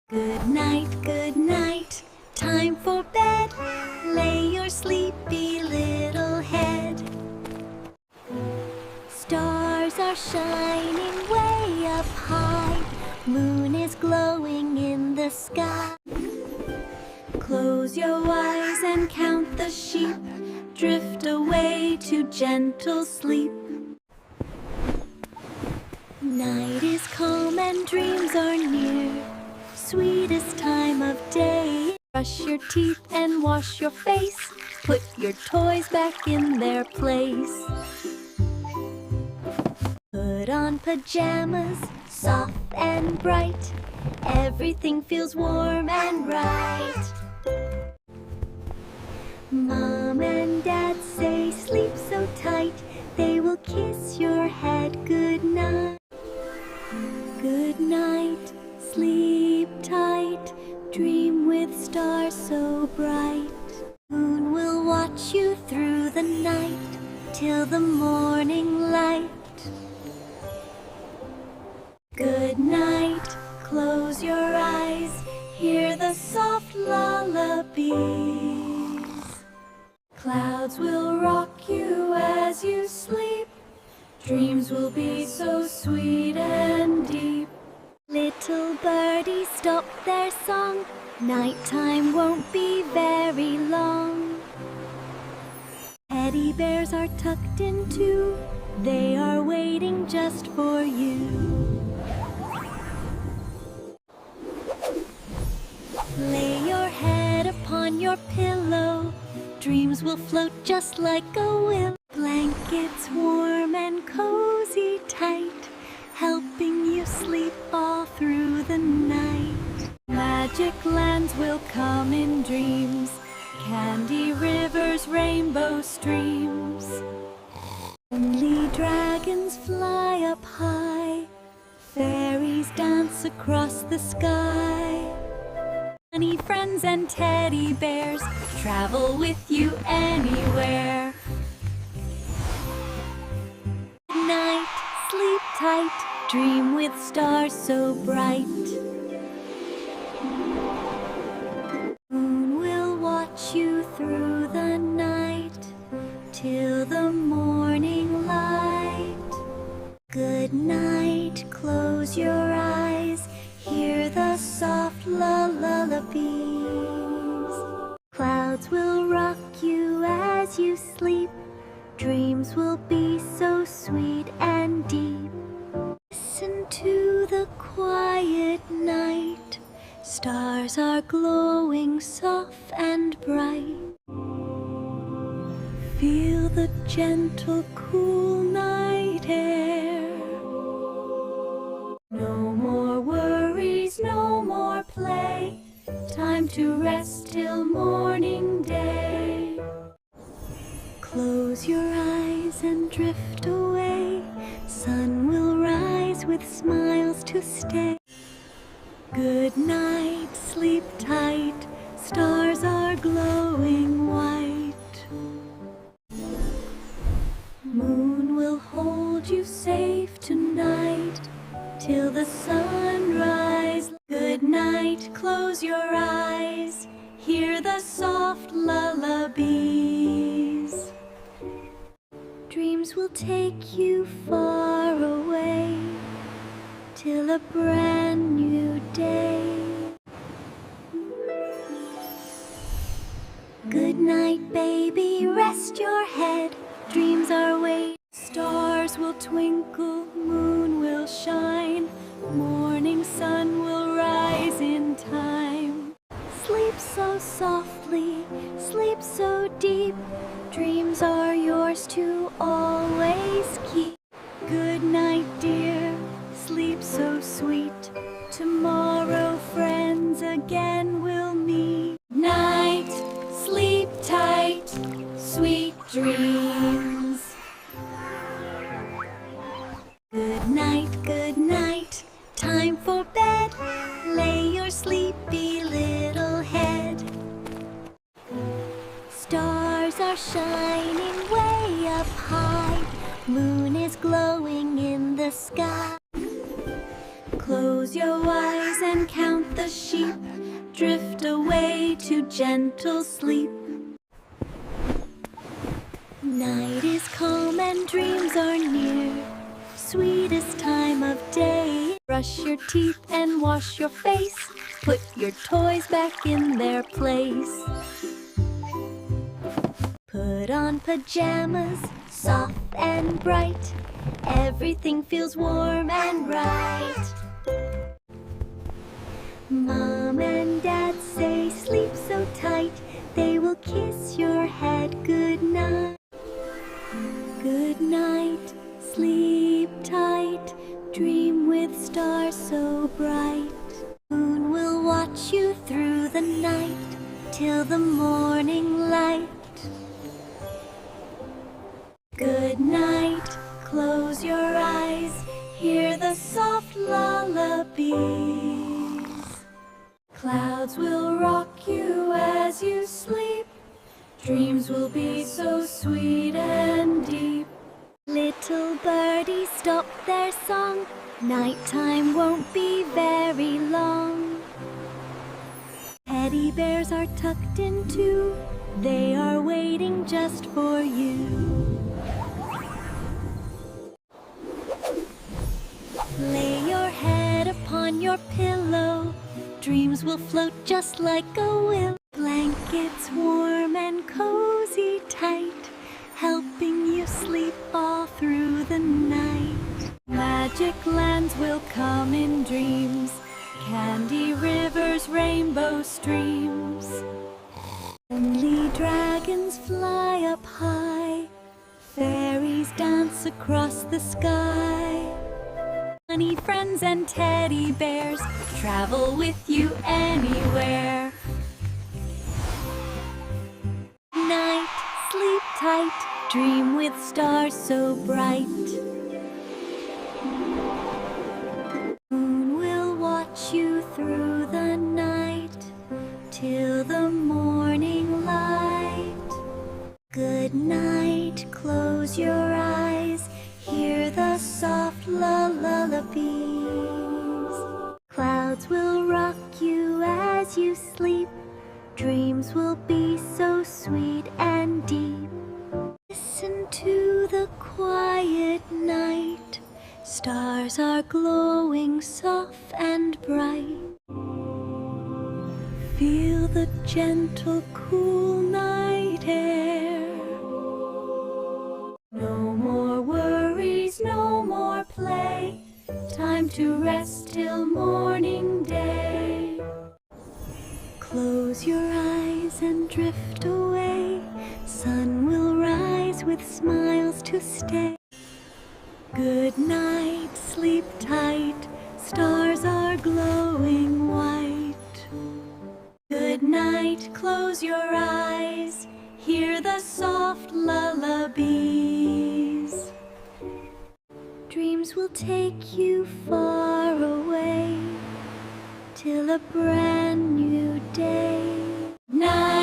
good night, time for bed. Lay your sleepy little head. Stars are shining way up high. Moon is glowing in the sky. Close your eyes and count the sheep. Drift away to gentle sleep. Night is calm and dreams are near. Sweetest time of day. Brush your teeth and wash your face. Put your toys back in their place. Put on pajamas, soft and bright. Everything feels warm and right. Mom and Dad say sleep so tight. They will kiss your head good night. Good night, sleep tight. Dream with stars so bright. Moon will watch you through the night till the morning light. Good night, close your eyes. Hear the soft lullabies. Clouds will rock you as you sleep. Dreams will be so sweet and deep. Little birdies stop their song. Nighttime won't be very long. Teddy bears are tucked in too. They are waiting just for you. Lay your head upon your pillow. Dreams will float just like a willow. Blankets warm and cozy tight, helping you sleep all through the night. Magic lands will come in dreams. Candy rivers, rainbow streams. Only dragons fly up high. Fairies dance across the sky. Funny friends and teddy bears travel with you anywhere. Good night, sleep tight, dream with stars so bright. Moon will watch you through the night till the morning light. Good night, close your eyes. Hear the soft lullabies. Clouds will rock you as you sleep. Dreams will be so sweet and deep. Listen to the quiet night. Stars are glowing soft and bright. Feel the gentle, cool night air. No more worries, no more play. Time to rest till morning day. Close your eyes and drift away. Sun will rise with smiles to stay. Good night, sleep tight. Stars are glowing white. Moon will hold you safe tonight till the sunrise. Good night, close your eyes. Hear the soft lullabies. Dreams will take you far away till a brand new day. Good night, baby, rest your head. Dreams are waiting. Stars will twinkle, moon will shine. Morning sun will rise in time. Sleep so softly, sleep so deep. Dreams are yours to always keep. Good night, dear, sleep so sweet. Tomorrow friends again will meet. Night, sleep tight, sweet dreams. Good night, time for bed. Lay your sleepy little head. Stars are shining way up high. Moon is glowing in the sky. Close your eyes and count the sheep. into gentle sleep. Night is calm and dreams are near, sweetest time of day. Brush your teeth and wash your face, put your toys back in their place. Put on pajamas, soft and bright, everything feels warm and right. Mom and Dad say sleep so tight, they will kiss your head good night. Good night, sleep tight, dream with stars so bright. Moon will watch you through the night, till the morning light. Good night, close your eyes, hear the soft lullabies. Clouds will rock you as you sleep, dreams will be so sweet and deep. Little birdies stop their song, nighttime won't be very long. Teddy bears are tucked in too, they are waiting just for you. Lay your head upon your pillow, dreams will float just like a willow. Blankets warm and cozy tight, helping you sleep all through the night. Magic lands will come in dreams, candy rivers, rainbow streams. Only dragons fly up high, fairies dance across the sky. Funny friends and teddy bears travel with you anywhere. Night, sleep tight, dream with stars so bright. Moon will watch you through the night, till the morning light. Good night, close your eyes, hear the soft lullabies. Clouds will rock you as you sleep, dreams will be so sweet and deep. Listen to the quiet night, stars are glowing soft and bright. Feel the gentle cool night air. No more worries, no more play, time to rest till morning day. Close your eyes and drift away, sun will rise with smiles to stay. Good night, sleep tight, stars are glowing white. Good night, close your eyes, hear the soft lullabies. Dreams will take you far away, till a brand new day. Night.